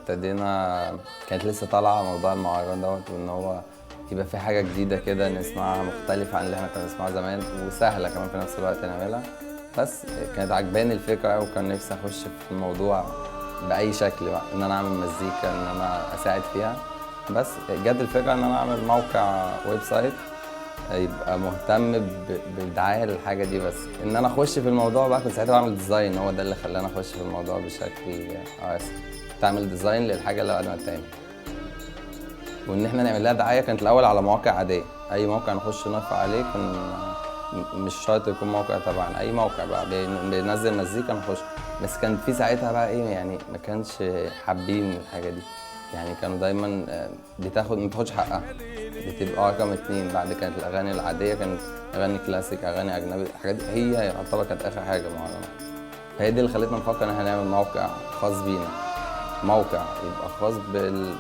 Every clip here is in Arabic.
ابتدينا كانت لسه طالعه موضوع المهرجان دوت، وان هو يبقى في حاجه جديده كده نسمعها مختلفه عن اللي احنا كنا بنسمعها زمان، وسهله كمان في نفس الوقت نعملها. بس كانت عجباني الفكره، وكان نفسي اخش في الموضوع باي شكل بقى، ان انا اعمل مزيكا، ان انا اساعد فيها. بس جت الفكره ان انا اعمل موقع ويب سايت يبقى مهتم بالدعايه للحاجه دي. بس ان انا اخش في الموضوع بقى، كنت ساعتها بعمل ديزاين، هو ده اللي خلاني اخش في الموضوع بشكل اساسي. تعمل ديزاين للحاجه اللي بعد ما تعمل، وان احنا نعمل لها دعايه. كانت الاول على مواقع عاديه، اي موقع نخش نرفع عليه، كان مش شرط يكون موقع طبعا، اي موقع بقى بينزل مزيكا نخش. بس كان في ساعتها بقى ايه يعني، ما كانش حابين الحاجه دي، يعني كانوا دايما ما تاخدش حقها، بتبقى رقم 2. بعد كانت الاغاني العاديه، كانت اغاني كلاسيك، اغاني اجنبي، الحاجات دي هي يعتبر كانت اخر حاجه معانا. فهي دي اللي خلتنا نفكر ان احنا نعمل موقع خاص بينا، موقع يبقى خاص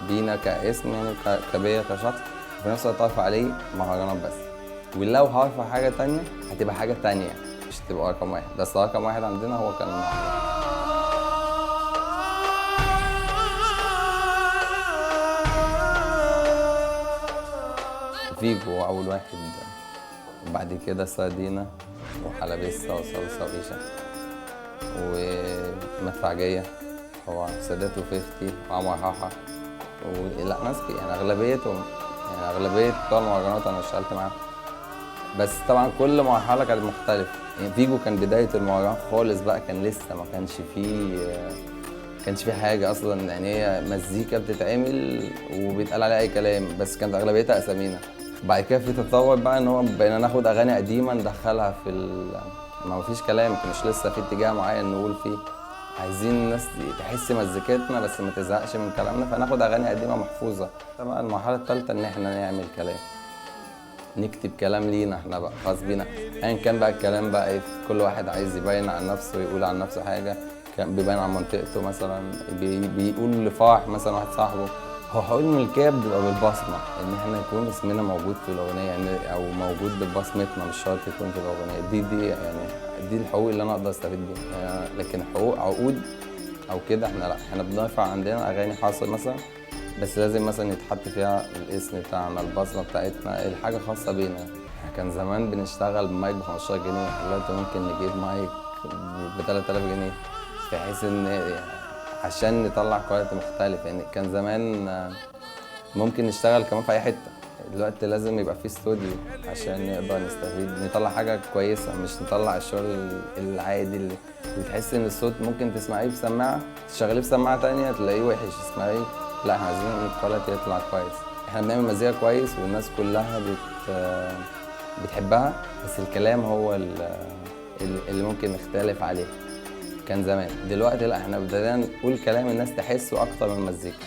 بينا كاسم، يعني كبيا كشخص، وفي نفس الوقت ارفع عليه مهرجانات بس. ولو هرفع حاجه تانية هتبقى حاجه تانية، مش هتبقى رقم واحد. بس رقم واحد عندنا هو كان المهرجان. فيجو هو اول واحد، وبعد كده سردينة وحلبسة وصلصة وإيشة ومدفعجية، هو سادات وفيفتي وعمر حاحة لا ناس يعني أغلبيتهم، يعني أغلبية بتوع المهرجانات أنا اشتغلت معاهم. بس طبعا كل مرحلة كانت مختلفة. يعني فيجو كان بداية المهرجان خالص بقى، كان لسه ما كانش فيه حاجة أصلا، يعني هي مزيكا بتتعمل وبيتقال عليها أي كلام، بس كانت أغلبيتها أسامينا. بعد كده في تطور بقى، ان هو بقينا ناخد اغاني قديمه ندخلها في ما فيش كلام، مش لسه في اتجاه معين نقول فيه، عايزين الناس تحس مزيكتنا بس ما تزهقش من كلامنا، فناخد اغاني قديمه محفوظه. طبعا المرحله الثالثه ان احنا نعمل كلام، نكتب كلام لينا احنا بقى خاص بينا، ايا كان بقى الكلام بقى ايه، كل واحد عايز يبين عن نفسه، يقول عن نفسه حاجه، كان بيبين عن منطقته مثلا، بيقول لفرح مثلا واحد صاحبه. هو حقوق الملكيه بتبقى بالبصمه، ان احنا يكون اسمنا موجود في الاغنيه، يعني او موجود ببصمتنا، مش شرط يكون في الاغنيه دي يعني دي الحقوق اللي انا اقدر استفيد بيها يعني. لكن حقوق عقود او كده احنا لا، احنا بنرفع عندنا اغاني حاصل مثلا، بس لازم مثلا يتحط فيها الاسم بتاعنا، البصمه بتاعتنا، الحاجه خاصه بينا. كان زمان بنشتغل بمايك ب 15 جنيه، دلوقتي ممكن نجيب مايك ب 3000 جنيه، بحيث ان عشان نطلع كواليتي مختلف. يعني كان زمان ممكن نشتغل كمان في اي حته، دلوقتي لازم يبقى في استوديو عشان نقدر نستفيد نطلع حاجه كويسه، مش نطلع الشغل العادي اللي تحس ان الصوت ممكن تسمعيه بسماعه، تشغليه بسماعه تانية تلاقيه وحش، تسمعيه لا احنا عايزين الكواليتي يطلع كويس. احنا بنعمل مزيكا كويس والناس كلها بتحبها، بس الكلام هو اللي ممكن نختلف عليه. كان زمان، دلوقتي لا، احنا بدأنا نقول كلام الناس تحسه اكتر من المزيكا.